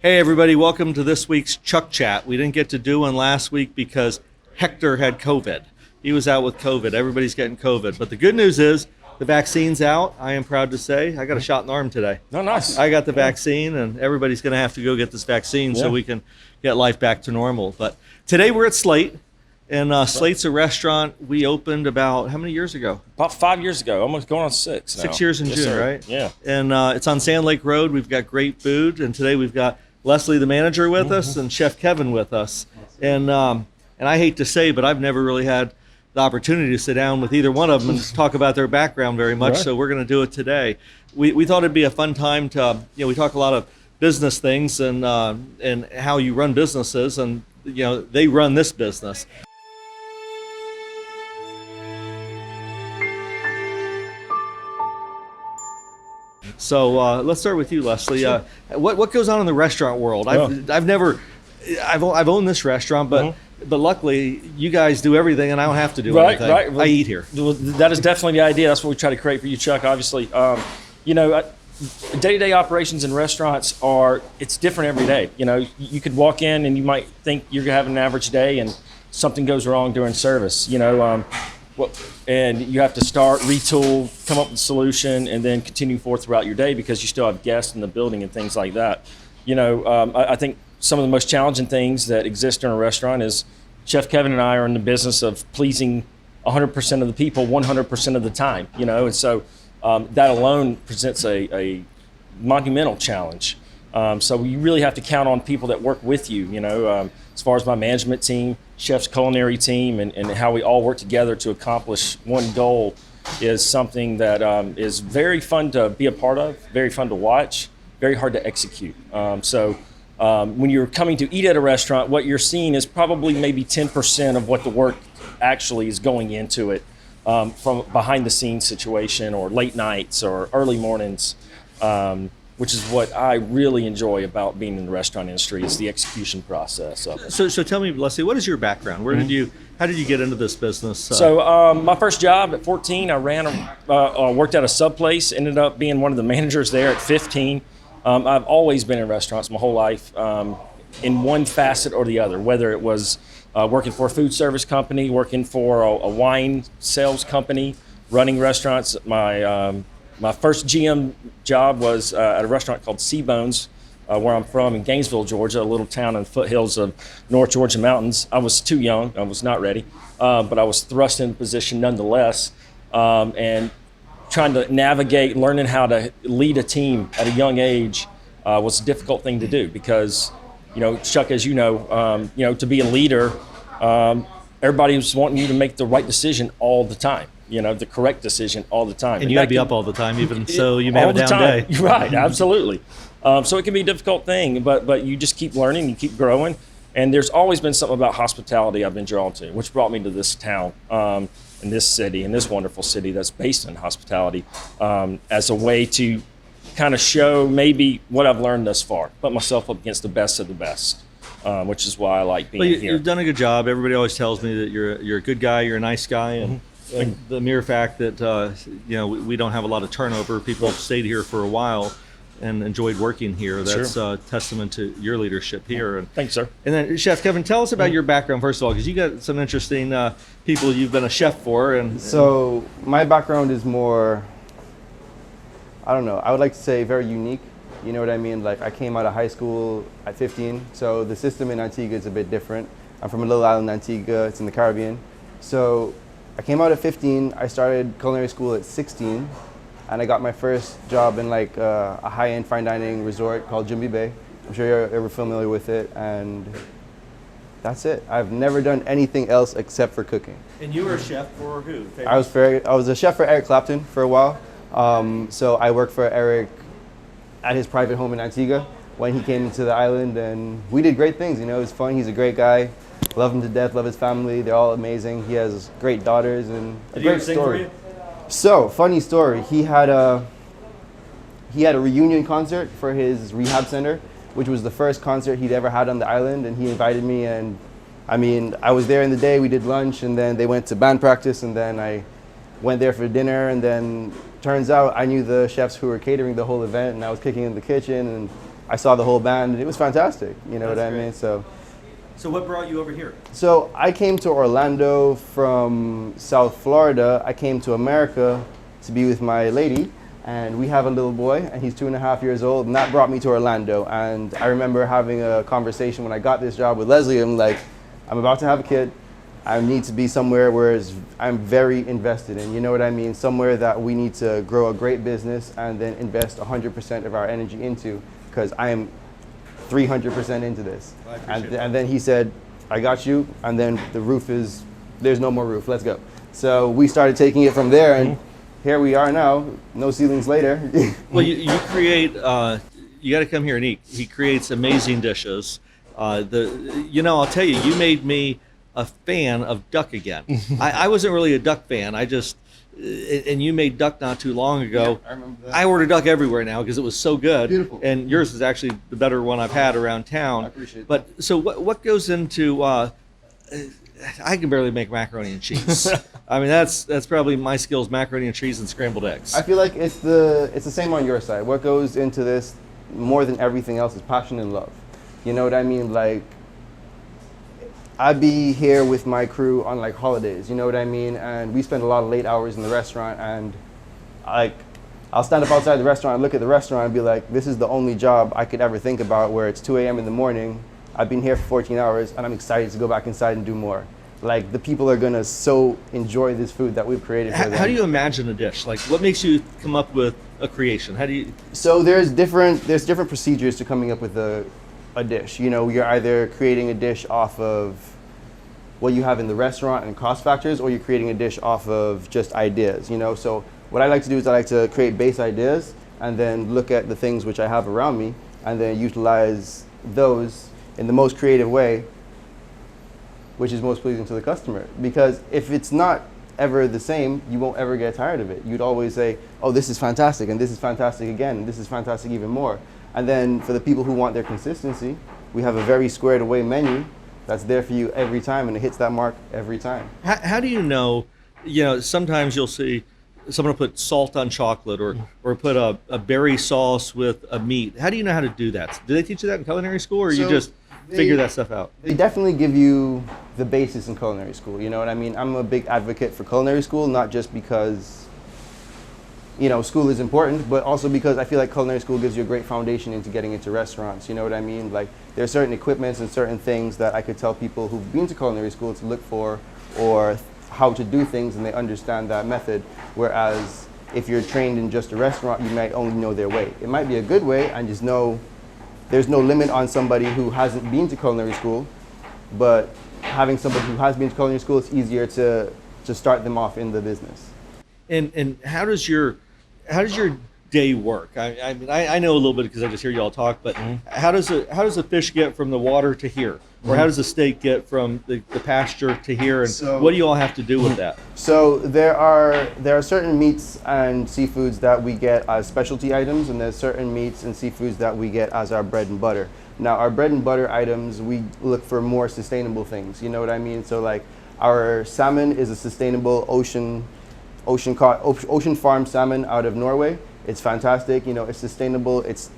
Hey everybody, welcome to this week's Chuck Chat. We didn't get to do one last week because Hector had COVID. He was out with COVID. Everybody's getting COVID. But the good news is the vaccine's out. I am proud to say I got a shot in the arm today. Oh, nice. I got the vaccine, and everybody's going to have to go get this vaccine so we can get life back to normal. But today we're at Slate, and Slate's a restaurant we opened about how many years ago? About 5 years ago, almost going on 6 now. 6 years in June, sir. right? Yeah. And it's on Sand Lake Road. We've got great food, and today we've got Leslie, the manager, with us, and Chef Kevan with us. And I hate to say, but I've never really had the opportunity to sit down with either one of them and talk about their background very much. Right. So we're going to do it today. We thought it'd be a fun time to, we talk a lot of business things and how you run businesses, and they run this business. So let's start with you, Leslie. Sure. What goes on in the restaurant world? I've owned this restaurant, but luckily you guys do everything, and I don't have to do anything. Right. Well, I eat here. Well, that is definitely the idea. That's what we try to create for you, Chuck. Obviously, day-to-day operations in restaurants it's different every day. You could walk in and you might think you're having an average day, and something goes wrong during service. And you have to start, retool, come up with a solution, and then continue forth throughout your day because you still have guests in the building and things like that. I think some of the most challenging things that exist in a restaurant is Chef Kevan and I are in the business of pleasing 100% of the people 100% of the time, and so that alone presents a monumental challenge. So you really have to count on people that work with you, as far as my management team, chef's culinary team, and how we all work together to accomplish one goal is something that is very fun to be a part of, very fun to watch, very hard to execute. So when you're coming to eat at a restaurant, what you're seeing is probably maybe 10% of what the work actually is going into it, from behind the scenes situation or late nights or early mornings. Which is what I really enjoy about being in the restaurant industry, is the execution process of it. So tell me, Leslie, what is your background? How did you get into this business? So my first job at 14, I worked at a sub place, ended up being one of the managers there at 15. I've always been in restaurants my whole life, in one facet or the other, whether it was working for a food service company, working for a wine sales company, running restaurants. My first GM job was at a restaurant called Seabones, where I'm from, in Gainesville, Georgia, a little town in the foothills of North Georgia mountains. I was too young. I was not ready, but I was thrust into position nonetheless, and trying to navigate, learning how to lead a team at a young age was a difficult thing to do because, Chuck, as you know, to be a leader, everybody was wanting you to make the right decision all the time. The correct decision all the time. And you got to be up all the time, even so you may have a down day. Right, absolutely. So it can be a difficult thing, but you just keep learning, you keep growing. And there's always been something about hospitality I've been drawn to, which brought me to this town, in this city, in this wonderful city that's based in hospitality, as a way to kind of show maybe what I've learned thus far, put myself up against the best of the best. Which is why I like being here. You've done a good job. Everybody always tells me that you're a good guy, you're a nice guy, and the mere fact that we don't have a lot of turnover, people have stayed here for a while and enjoyed working here. That's a testament to your leadership here. And thanks, sir. And then, Chef Kevan, tell us about your background first of all, because you got some interesting people you've been a chef for. So my background is more, I don't know, I would like to say very unique. You know what I mean? Like, I came out of high school at 15, so the system in Antigua is a bit different. I'm from a little island, Antigua. It's in the Caribbean. So I came out at 15. I started culinary school at 16, and I got my first job in like a high-end fine dining resort called Jimby Bay. I'm sure you're ever familiar with it. And That's it. I've never done anything else except for cooking. And you were a chef for who? I was a chef for Eric Clapton for a while. So I worked for Eric at his private home in Antigua when he came to the island, and we did great things. You know, it was fun. He's a great guy. Love him to death. Love his family. They're all amazing. He has great daughters and a great story. So funny story. He had a reunion concert for his rehab center, which was the first concert he'd ever had on the island, and he invited me. And I mean, I was there in the day. We did lunch, and then they went to band practice, and then I went there for dinner, and then turns out I knew the chefs who were catering the whole event, and I was cooking in the kitchen, and I saw the whole band, and it was fantastic. You know what I mean? So what brought you over here? So I came to Orlando from South Florida. I came to America to be with my lady, and we have a little boy, and he's 2.5 years old, and that brought me to Orlando. And I remember having a conversation when I got this job with Leslie. I'm like, I'm about to have a kid. I need to be somewhere where I'm very invested in, you know what I mean? Somewhere that we need to grow a great business and then invest 100% of our energy into, because I am 300% into this. And then he said, I got you, and then there's no more roof, let's go. So we started taking it from there, and here we are now, no ceilings later. Well, you create, you got to come here and eat. He creates amazing dishes. I'll tell you, you made me a fan of duck again. I wasn't really a duck fan. And you made duck not too long ago. Yeah, I remember that. I order duck everywhere now because it was so good. Beautiful. And yours is actually the better one I've had around town. I appreciate that. But so what goes into? I can barely make macaroni and cheese. I mean, that's probably my skills: macaroni and cheese and scrambled eggs. I feel like it's the same on your side. What goes into this more than everything else is passion and love. You know what I mean? Like, I'd be here with my crew on like holidays, you know what I mean? And we spend a lot of late hours in the restaurant, and I'll stand up outside the restaurant and look at the restaurant and be like, this is the only job I could ever think about where it's 2 a.m. in the morning. I've been here for 14 hours and I'm excited to go back inside and do more. Like, the people are gonna so enjoy this food that we've created for them. How do you imagine a dish? Like, what makes you come up with a creation? How do you? So there's different procedures to coming up with a dish. You know, you're either creating a dish off of what you have in the restaurant and cost factors, or you're creating a dish off of just ideas, you know? So what I like to do is I like to create base ideas and then look at the things which I have around me and then utilize those in the most creative way, which is most pleasing to the customer. Because if it's not ever the same, you won't ever get tired of it. You'd always say, oh, this is fantastic, and this is fantastic again, and this is fantastic even more. And then for the people who want their consistency, we have a very squared away menu that's there for you every time, and it hits that mark every time. How do you know, sometimes you'll see someone will put salt on chocolate or put a berry sauce with a meat. How do you know how to do that? Do they teach you that in culinary school, or you just figure that stuff out? They definitely give you the basis in culinary school, you know what I mean? I'm a big advocate for culinary school, not just because school is important, but also because I feel like culinary school gives you a great foundation into getting into restaurants, you know what I mean? Like, there are certain equipments and certain things that I could tell people who've been to culinary school to look for, or how to do things, and they understand that method. Whereas if you're trained in just a restaurant, you might only know their way. It might be a good way, and just know there's no limit on somebody who hasn't been to culinary school, but having somebody who has been to culinary school, it's easier to start them off in the business. And how does your day work? I mean, I know a little bit because I just hear you all talk, but how does a fish get from the water to here? Or how does a steak get from the pasture to here? And what do you all have to do with that? So there are certain meats and seafoods that we get as specialty items, and there's certain meats and seafoods that we get as our bread and butter. Now, our bread and butter items, we look for more sustainable things, you know what I mean? So like, our salmon is a sustainable ocean farmed salmon out of Norway. It's fantastic, it's sustainable, it's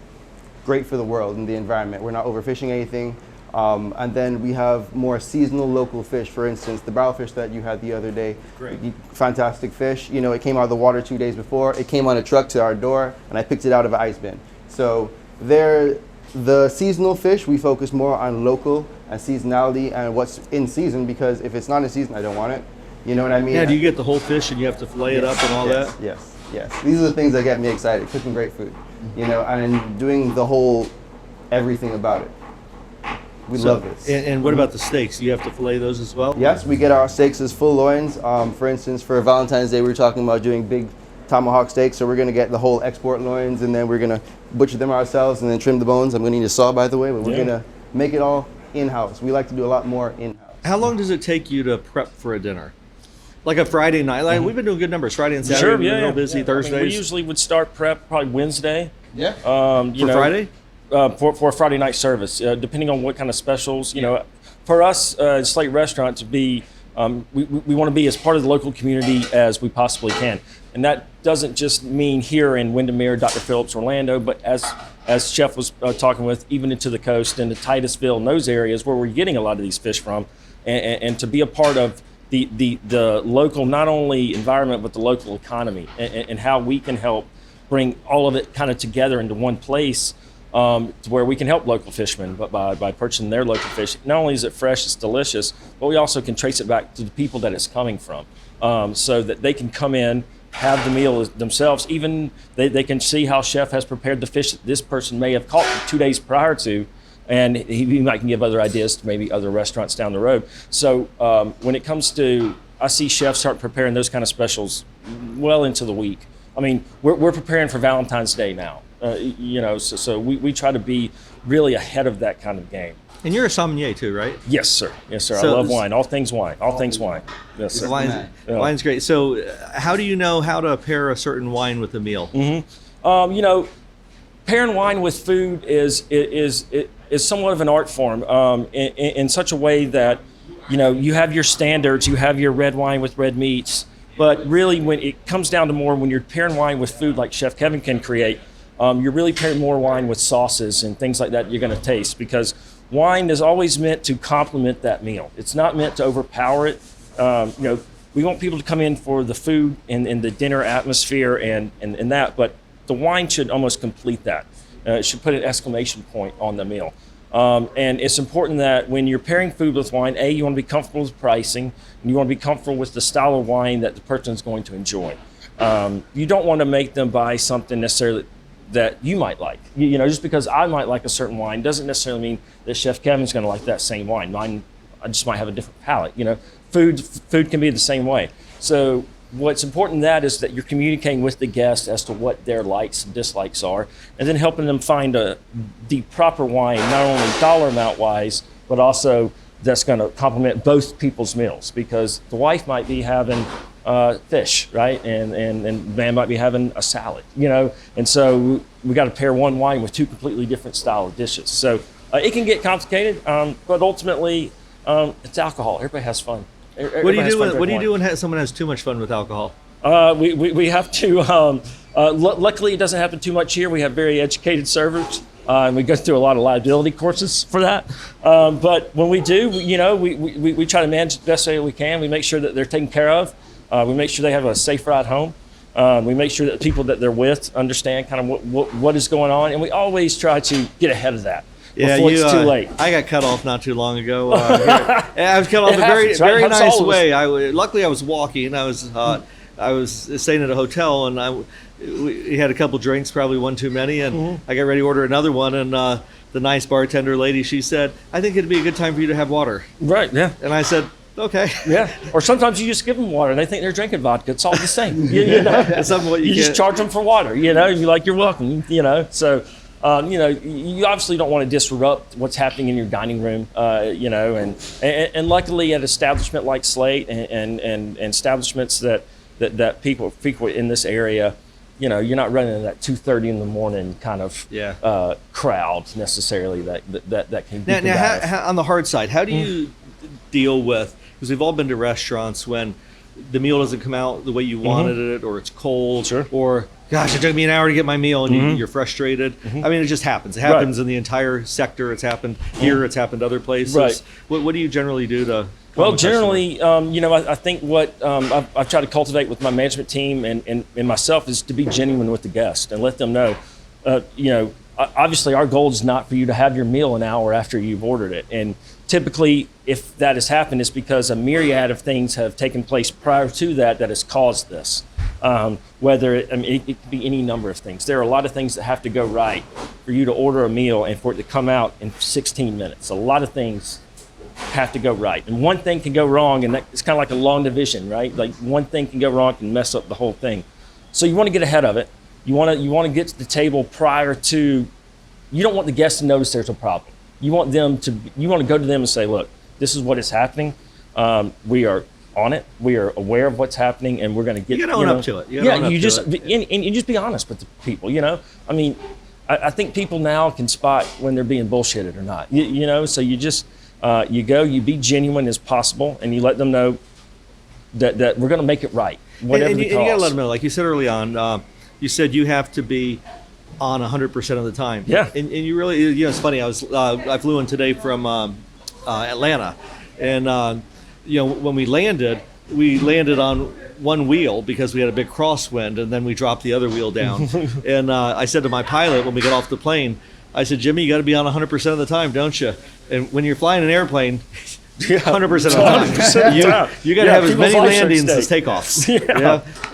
great for the world and the environment. We're not overfishing anything. And then we have more seasonal local fish. For instance, the barrelfish that you had the other day, great, fantastic fish. It came out of the water 2 days before. It came on a truck to our door, and I picked it out of an ice bin. So the seasonal fish, we focus more on local and seasonality and what's in season, because if it's not in season, I don't want it. You know what I mean? Yeah, do you get the whole fish and you have to fillet it up and all that? Yes. These are the things that get me excited, cooking great food, and doing the whole everything about it. We love this. And what about the steaks? You have to fillet those as well? Yes, we get our steaks as full loins. For instance, for Valentine's Day, we were talking about doing big tomahawk steaks, so we're gonna get the whole export loins, and then we're gonna butcher them ourselves and then trim the bones. I'm gonna need a saw, by the way, but we're gonna make it all in-house. We like to do a lot more in-house. How long does it take you to prep for a dinner? Like a Friday night? Like we've been doing good numbers. Friday and Saturday, we've been real busy. Thursdays. I mean, we usually would start prep probably Wednesday. Yeah. Friday? For a Friday night service, depending on what kind of specials. You know, for us, Slate Restaurant to be, we want to be as part of the local community as we possibly can, and that doesn't just mean here in Windermere, Dr. Phillips, Orlando, but as Chef was talking with, even into the coast and to Titusville and those areas where we're getting a lot of these fish from, and to be a part of the local, not only environment, but the local economy, and how we can help bring all of it kind of together into one place, to where we can help local fishermen by purchasing their local fish. Not only is it fresh, it's delicious, but we also can trace it back to the people that it's coming from, so that they can come in, have the meal themselves. Even they can see how Chef has prepared the fish that this person may have caught 2 days prior to, and he might can give other ideas to maybe other restaurants down the road. So when it comes to, I see chefs start preparing those kind of specials well into the week. I mean, we're preparing for Valentine's Day now, so we try to be really ahead of that kind of game. And you're a sommelier too, right? Yes, sir. Yes, sir. So I love wine. All things wine. All things wine. Yes, sir. Wine's great. So how do you know how to pair a certain wine with a meal? Pairing wine with food is somewhat of an art form, in such a way that, you have your standards, you have your red wine with red meats, but really when it comes down to more, when you're pairing wine with food like Chef Kevan can create, you're really pairing more wine with sauces and things like that you're going to taste, because wine is always meant to complement that meal. It's not meant to overpower it. We want people to come in for the food and the dinner atmosphere and that, but the wine should almost complete that. It should put an exclamation point on the meal. And it's important that when you're pairing food with wine, you want to be comfortable with pricing, and you want to be comfortable with the style of wine that the person is going to enjoy. You don't want to make them buy something necessarily that you might like. Just because I might like a certain wine doesn't necessarily mean that Chef Kevin's going to like that same wine. Mine, I just might have a different palate. Food can be the same way. So what's important in that is that you're communicating with the guest as to what their likes and dislikes are, and then helping them find the proper wine, not only dollar amount wise, but also that's going to complement both people's meals, because the wife might be having fish, right? And the man might be having a salad, and so we got to pair one wine with two completely different style of dishes. So it can get complicated, but ultimately it's alcohol. Everybody has fun. What do you do when someone has too much fun with alcohol? We have to, luckily it doesn't happen too much here. We have very educated servers, and we go through a lot of liability courses for that. But when we do, we try to manage the best way we can. We make sure that they're taken care of. We make sure they have a safe ride home. We make sure that the people that they're with understand kind of what is going on. And we always try to get ahead of that. Before it's too late. I got cut off not too long ago. I was cut off a very nice way. Luckily I was walking. I was staying at a hotel, and we had a couple drinks, probably one too many, and I got ready to order another one, and the nice bartender lady, she said, "I think it'd be a good time for you to have water." Right. Yeah. And I said, "Okay." Yeah. Or sometimes you just give them water, and they think they're drinking vodka. It's all the same. It's something what you just charge them for water. You're like, "You're welcome." So. You obviously don't want to disrupt what's happening in your dining room, and luckily at an establishment like Slate and establishments that people frequent in this area, you're not running into that 2:30 in the morning kind of crowd necessarily that can be now on the hard side, how do you deal with, because we've all been to restaurants when the meal doesn't come out the way you wanted it, or it's cold, or gosh, it took me an hour to get my meal, and you're frustrated. I mean, it just happens. It happens in the entire sector. It's happened here. It's happened other places. Right. What do you generally do to? Well, generally, I think what I've tried to cultivate with my management team and myself is to be genuine with the guest and let them know, obviously our goal is not for you to have your meal an hour after you've ordered it. And typically, if that has happened, it's because a myriad of things have taken place prior to that has caused this. Whether it could be any number of things. There are a lot of things that have to go right for you to order a meal and for it to come out in 16 minutes. A lot of things have to go right, and one thing can go wrong, and it's kind of like a long division, right? Like one thing can go wrong, can mess up the whole thing. So you want to get ahead of it. You want to get to the table prior to. You don't want the guests to notice there's a problem. You want to go to them and say, look, this is what is happening. We are on it. We are aware of what's happening, and we're going to get. You got to own up to it. You just be honest with the people. I mean, I think people now can spot when they're being bullshitted or not. So you just you be genuine as possible, and you let them know that we're going to make it right, whatever the cost. And you got to let them know, like you said early on. You said you have to be on 100% of the time. Yeah. And you really, it's funny. I flew in today from Atlanta, and when we landed on one wheel because we had a big crosswind, and then we dropped the other wheel down. And I said to my pilot when we got off the plane, I said, Jimmy, you got to be on 100% of the time, don't you? And when you're flying an airplane, 100% of the time. You got to have as many landings as takeoffs.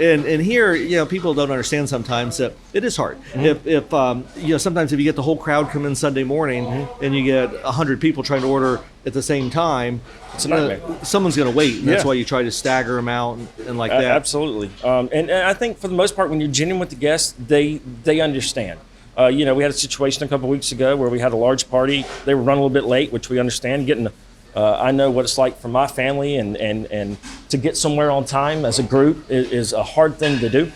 And here, people don't understand sometimes that it is hard. If sometimes if you get the whole crowd come in Sunday morning and you get 100 people trying to order at the same time, it's a nightmare. Someone's going to wait. And that's why you try to stagger them out and like that. Absolutely. And I think for the most part, when you're genuine with the guests, they understand. We had a situation a couple of weeks ago where we had a large party. They were running a little bit late, which we understand. I know what it's like for my family, and to get somewhere on time as a group is a hard thing to do.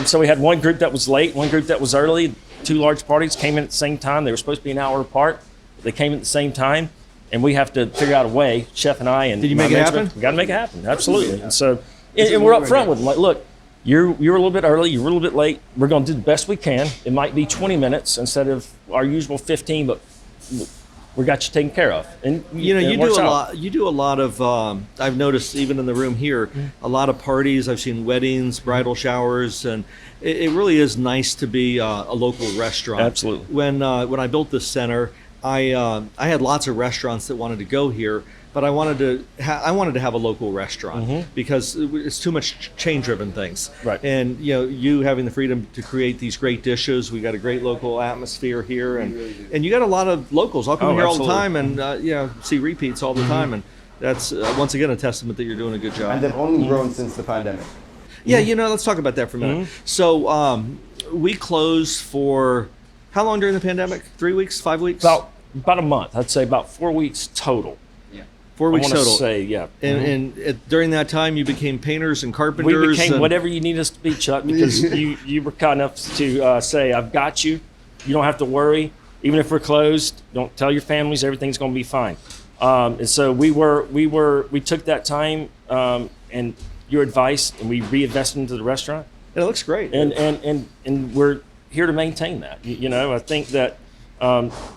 So we had one group that was late, one group that was early. Two large parties came in at the same time. They were supposed to be an hour apart. They came in at the same time, and we have to figure out a way, Chef and I. And did you make it happen? We got to make it happen, absolutely. And so, and we're up front with them, like, look, you're a little bit early, you're a little bit late. We're going to do the best we can. It might be 20 minutes instead of our usual 15, but we got you taken care of. And you do a lot of I've noticed even in the room here, a lot of parties. I've seen weddings, bridal showers, and it really is nice to be a local restaurant. Absolutely. When I built this center, I had lots of restaurants that wanted to go here, but I wanted to have a local restaurant because it's too much chain-driven things. Right. And you having the freedom to create these great dishes. We got a great local atmosphere here, and you got a lot of locals. I'll come here all the time and see repeats all the time, and that's once again a testament that you're doing a good job. And they've only grown since the pandemic. Yeah, let's talk about that for a minute. So we closed for how long during the pandemic? 3 weeks, 5 weeks? About a month. I'd say about 4 weeks total. 4 weeks total. Say, yeah. And during that time, you became painters and carpenters. We became whatever you need us to be, Chuck, because you were kind enough to say, "I've got you. You don't have to worry. Even if we're closed, don't tell your families. Everything's going to be fine." And so we took that time and your advice, and we reinvested into the restaurant. It looks great. And we're here to maintain that. I think that.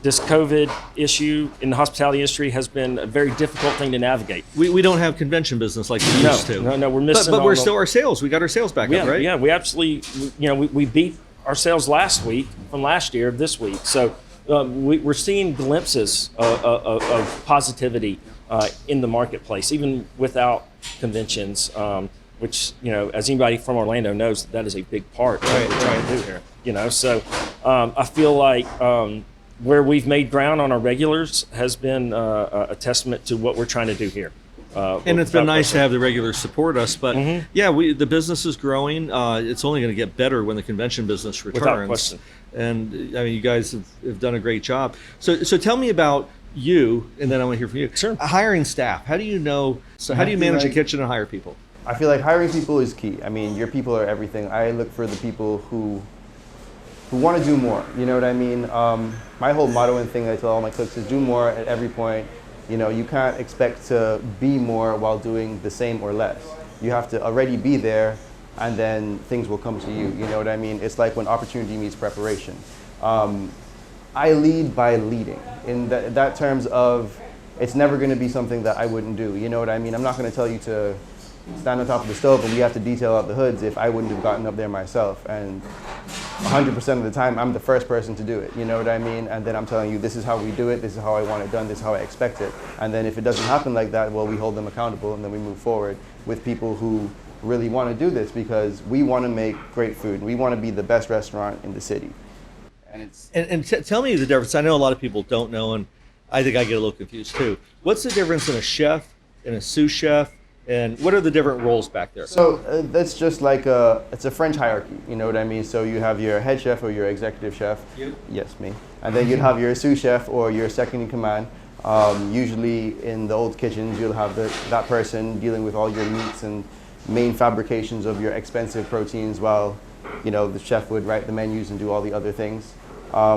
This COVID issue in the hospitality industry has been a very difficult thing to navigate. We don't have convention business like we used to. No, we're missing. But we're still our sales. We got our sales back up, right? Yeah, we absolutely. We beat our sales last week from last year this week. So we're seeing glimpses of positivity in the marketplace, even without conventions. Which as anybody from Orlando knows, that is a big part of what we're trying to do here. So I feel like. Where we've made ground on our regulars has been a testament to what we're trying to do here. And it's been nice to have the regulars support us. But the business is growing. It's only going to get better when the convention business returns. Without question. And you guys have done a great job. So tell me about you, and then I want to hear from you. Sure. Hiring staff. How do you know? So how do you manage a kitchen and hire people? I feel like hiring people is key. I mean, your people are everything. I look for the people who want to do more, you know what I mean? My whole motto and thing I tell all my cooks is do more at every point. You can't expect to be more while doing the same or less. You have to already be there, and then things will come to you, you know what I mean? It's like when opportunity meets preparation. I lead by leading, in that terms of it's never going to be something that I wouldn't do, you know what I mean? I'm not going to tell you to stand on top of the stove and we have to detail out the hoods if I wouldn't have gotten up there myself. And 100% of the time, I'm the first person to do it, you know what I mean? And then I'm telling you, this is how we do it, this is how I want it done, this is how I expect it. And then if it doesn't happen like that, well, we hold them accountable and then we move forward with people who really want to do this because we want to make great food. We want to be the best restaurant in the city. And it's Tell me the difference. I know a lot of people don't know, and I think I get a little confused too. What's the difference in a chef and a sous chef, and what are the different roles back there? so that's just like it's a French hierarchy. You know what I mean? So you have your head chef or your executive chef. You? Yes, me. And then you'd have your sous chef or your second in command. Usually in the old kitchens, you'll have that person dealing with all your meats and main fabrications of your expensive proteins, while the chef would write the menus and do all the other things. A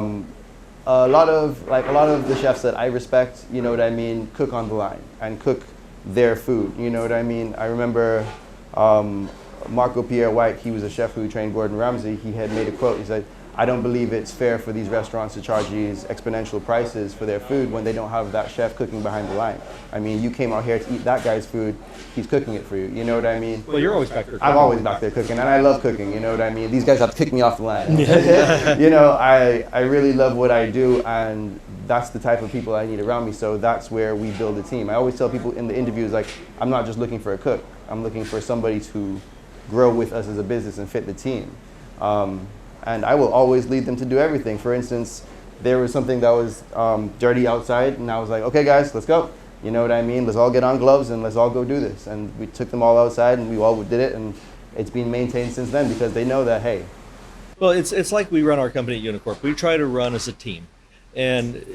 lot of the chefs that I respect, you know what I mean, cook on the line and cook their food. You know what I mean? I remember Marco Pierre White. He was a chef who trained Gordon Ramsay. He had made a quote. He said, "I don't believe it's fair for these restaurants to charge these exponential prices for their food when they don't have that chef cooking behind the line. I mean, you came out here to eat that guy's food. He's cooking it for you. You know what I mean?" Well, you're always back there. I'm always back there cooking, and I love cooking. You know what I mean? These guys have to kick me off the line. I really love what I do, and that's the type of people I need around me. So that's where we build a team. I always tell people in the interviews, like, I'm not just looking for a cook. I'm looking for somebody to grow with us as a business and fit the team. And I will always lead them to do everything. For instance, there was something that was dirty outside, and I was like, "Okay, guys, let's go." You know what I mean? Let's all get on gloves and let's all go do this. And we took them all outside, and we all did it, and it's been maintained since then because they know that, hey. Well, it's like we run our company at Unicorp. We try to run as a team, and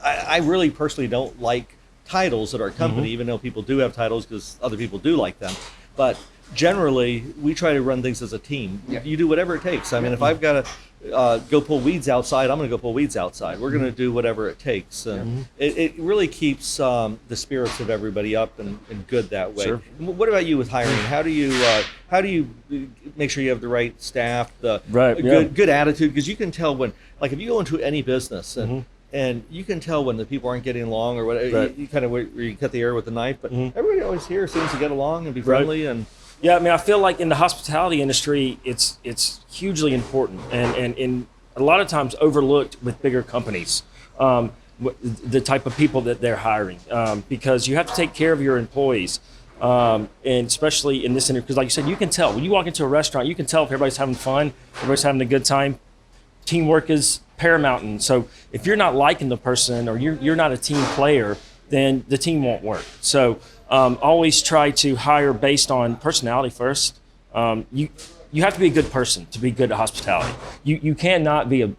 I really personally don't like titles at our company, even though people do have titles because other people do like them. But generally, we try to run things as a team. Yeah. You do whatever it takes. I mean, if I've got to go pull weeds outside, I'm going to go pull weeds outside. We're going to do whatever it takes. And it really keeps the spirits of everybody up and good that way. Sure. What about you with hiring? How do you make sure you have the right staff, the good attitude? Because you can tell when, like, if you go into any business and you can tell when the people aren't getting along or whatever. Right. You kind of you cut the air with a knife, but everybody always here seems to get along and be friendly and. Yeah, I mean, I feel like in the hospitality industry, it's hugely important and a lot of times overlooked with bigger companies, the type of people that they're hiring, because you have to take care of your employees, and especially in this industry, because like you said, you can tell. When you walk into a restaurant, you can tell if everybody's having fun, everybody's having a good time. Teamwork is paramount, and so if you're not liking the person or you're not a team player, then the team won't work. So always try to hire based on personality first. You have to be a good person to be good at hospitality. You cannot be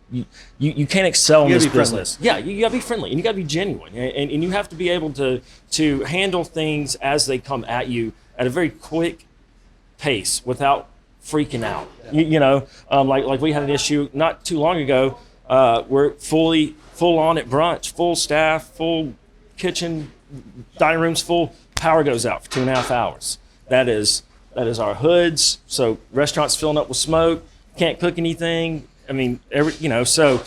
you can't excel in this business. Yeah, you gotta be friendly and you gotta be genuine, and you have to be able to handle things as they come at you at a very quick pace without freaking out. Like we had an issue not too long ago. We're full on at brunch, full staff, full kitchen, dining rooms full. Power goes out for 2.5 hours. That is our hoods. So restaurants filling up with smoke. Can't cook anything. I mean, so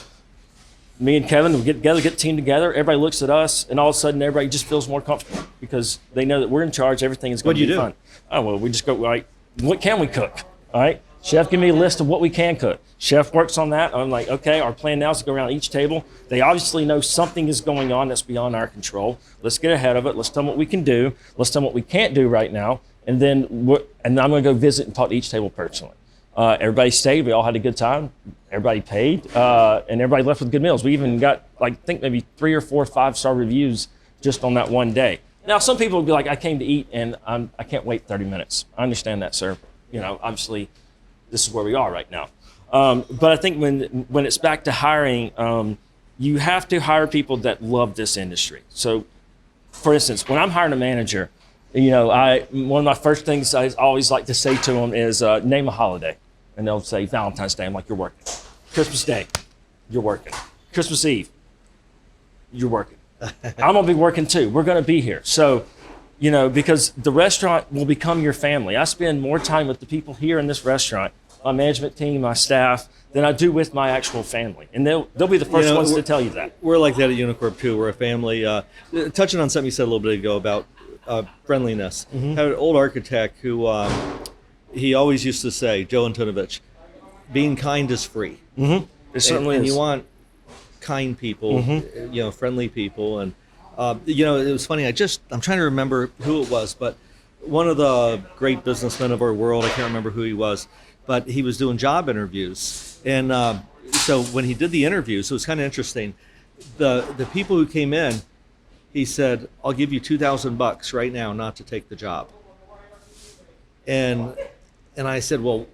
me and Kevin will get together, get the team together. Everybody looks at us, and all of a sudden, everybody just feels more comfortable because they know that we're in charge. Everything is going to be fun. Oh well, we just go right. What can we cook? All right. Chef, give me a list of what we can cook. Chef works on that. I'm like, okay, our plan now is to go around each table. They obviously know something is going on that's beyond our control. Let's get ahead of it. Let's tell them what we can do. Let's tell them what we can't do right now. And then I'm going to go visit and talk to each table personally. Everybody stayed. We all had a good time. Everybody paid. And everybody left with good meals. We even got, I think, maybe 3 or 4 5-star reviews just on that one day. Now, some people will be like, I came to eat and I can't wait 30 minutes. I understand that, sir. Obviously, this is where we are right now. But I think when it's back to hiring, you have to hire people that love this industry. So, for instance, when I'm hiring a manager, one of my first things I always like to say to them is name a holiday. And they'll say Valentine's Day. I'm like, you're working. Christmas Day, you're working. Christmas Eve, you're working. I'm going to be working too. We're going to be here. So, because the restaurant will become your family. I spend more time with the people here in this restaurant, my management team, my staff, than I do with my actual family. And they'll be the first ones to tell you that. We're like that at Unicorp too. We're a family. Touching on something you said a little bit ago about friendliness. I had an old architect who he always used to say, Joe Antonovich, being kind is free. It certainly and is. You want kind people, friendly people. And, it was funny. I'm trying to remember who it was, but one of the great businessmen of our world, I can't remember who he was, but he was doing job interviews. And so when he did the interviews, it was kind of interesting. The people who came in, he said, I'll give you $2,000 right now not to take the job. And I said, well,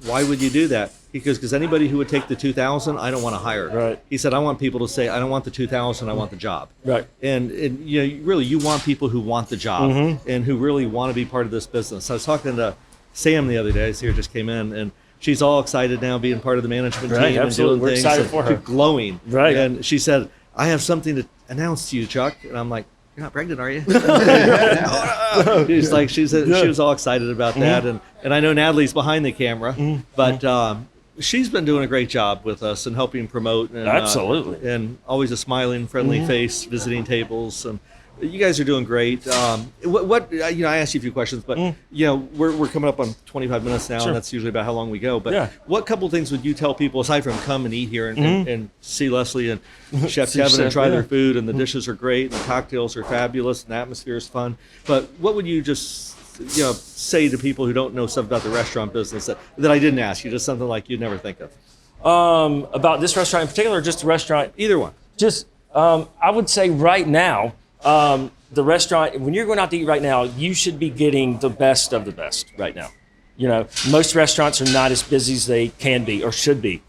why would you do that? Because anybody who would take the 2,000, I don't want to hire. Right. He said, I want people to say, I don't want the 2,000, I want the job. Right. And you know, really, you want people who want the job and who really want to be part of this business. I was talking to Sam the other day. I see her just came in, and she's all excited now being part of the management Right, team absolutely. and doing We're things. excited and for her. glowing. Right. And she said, I have something to announce to you, Chuck. And I'm like, you're not pregnant, are you? She's like, she was all excited about that. And I know Natalie's behind the camera, but she's been doing a great job with us and helping promote. And, Absolutely. And always a smiling, friendly face, visiting tables. And you guys are doing great. What you know, I asked you a few questions, but you know, we're coming up on 25 minutes now, Sure. and that's usually about how long we go. But Yeah. what couple things would you tell people aside from come and eat here and see Leslie and Chef See Kevan and Chef, try yeah. their food, and the dishes are great, and the cocktails are fabulous, and the atmosphere is fun. But what would you just say to people who don't know stuff about the restaurant business that I didn't ask you, just something like you'd never think of? About this restaurant in particular, or just the restaurant? Either one. Just, I would say right now, the restaurant, when you're going out to eat right now, you should be getting the best of the best right now. You know, most restaurants are not as busy as they can be or should be.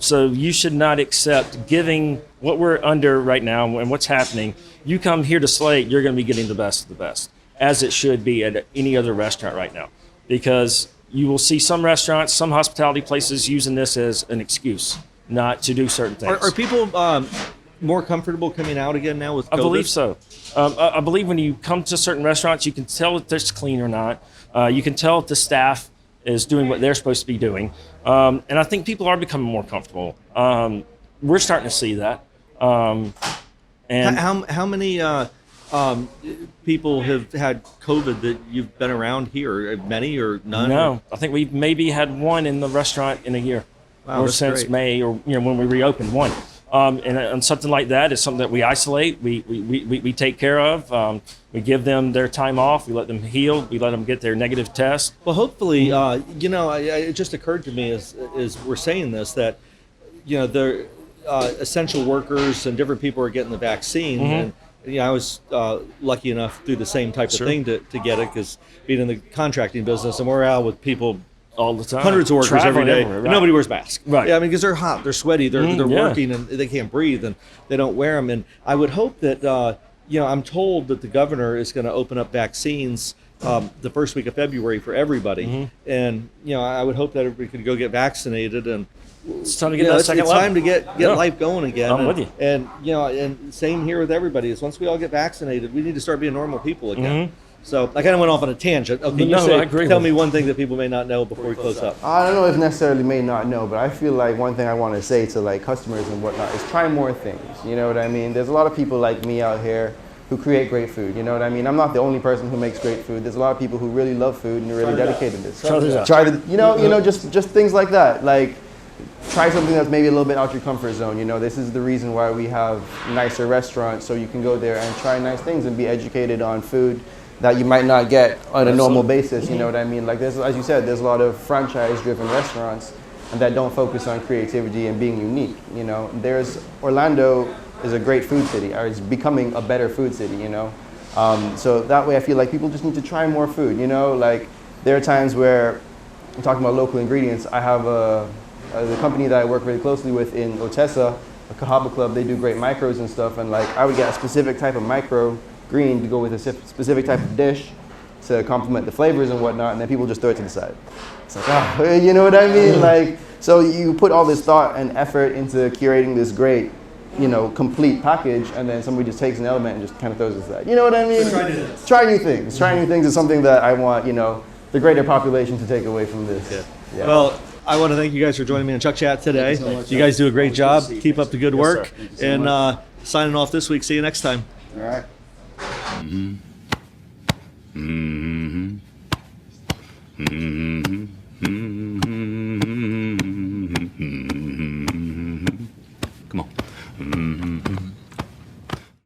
So you should not accept giving what we're under right now and what's happening. You come here to Slate, you're going to be getting the best of the best, as it should be at any other restaurant right now. Because you will see some restaurants, some hospitality places using this as an excuse not to do certain things. Are people more comfortable coming out again now with COVID? I believe so. I believe when you come to certain restaurants, you can tell if it's clean or not. You can tell if the staff is doing what they're supposed to be doing. And I think people are becoming more comfortable. We're starting to see that. And How many people have had COVID that you've been around here? Many or none? no, I think we've maybe had one in the restaurant in a year. Wow, or that's since great. May, or when we reopened one. And something like that is something that we isolate, we take care of. We give them their time off, we let them heal, we let them get their negative test. Well, hopefully, it just occurred to me as we're saying this that, the essential workers and different people are getting the vaccine. And, I was lucky enough through the same type of Sure. thing to get it, because being in the contracting business, and we're out with people, All the time. hundreds of workers every Traveling day. everywhere, And right. nobody wears masks. Right. Yeah, I mean, because they're hot, they're sweaty, they're yeah. working, and they can't breathe, and they don't wear them. And I would hope that, I'm told that the governor is going to open up vaccines the first week of February for everybody. And, I would hope that everybody could go get vaccinated. And It's time to get you know, that it's second time to level. get Yeah. life going again. I'm and, with you. And and same here with everybody is once we all get vaccinated, we need to start being normal people again. So I kind of went off on a tangent. Okay, No, I agree tell with me you. one thing that people may not know before we close up. I don't know if necessarily may not know, but I feel like one thing I want to say to like customers and whatnot is try more things. You know what I mean? There's a lot of people like me out here who create great food. You know what I mean? I'm not the only person who makes great food. There's a lot of people who really love food and are really dedicated to this. Try this out. Try the, just things like that. Like try something that's maybe a little bit out your comfort zone. This is the reason why we have nicer restaurants, so you can go there and try nice things and be educated on food that you might not get on a normal basis. You know what I mean? Like there's, as you said, there's a lot of franchise-driven restaurants and that don't focus on creativity and being unique. There's Orlando is a great food city, or is becoming a better food city. So that way I feel like people just need to try more food. Like there are times where I'm talking about local ingredients. I have the company that I work very closely with in Otessa, a Cahaba Club. They do great micros and stuff, and like I would get a specific type of micro green to go with a specific type of dish to complement the flavors and whatnot, and then people just throw it to the side. It's like, you know what I mean? Like, so you put all this thought and effort into curating this great, complete package, and then somebody just takes an element and just kind of throws it aside. You know what I mean? So try new things. Try new things. Try new things is something that I want, the greater population to take away from this. Yeah. Well, I want to thank you guys for joining me on Chuck Chat today. You guys do a great job. Keep up the good work. And signing off this week. See you next time. All right. Mm-hmm. Mm-hmm. Mm-hmm.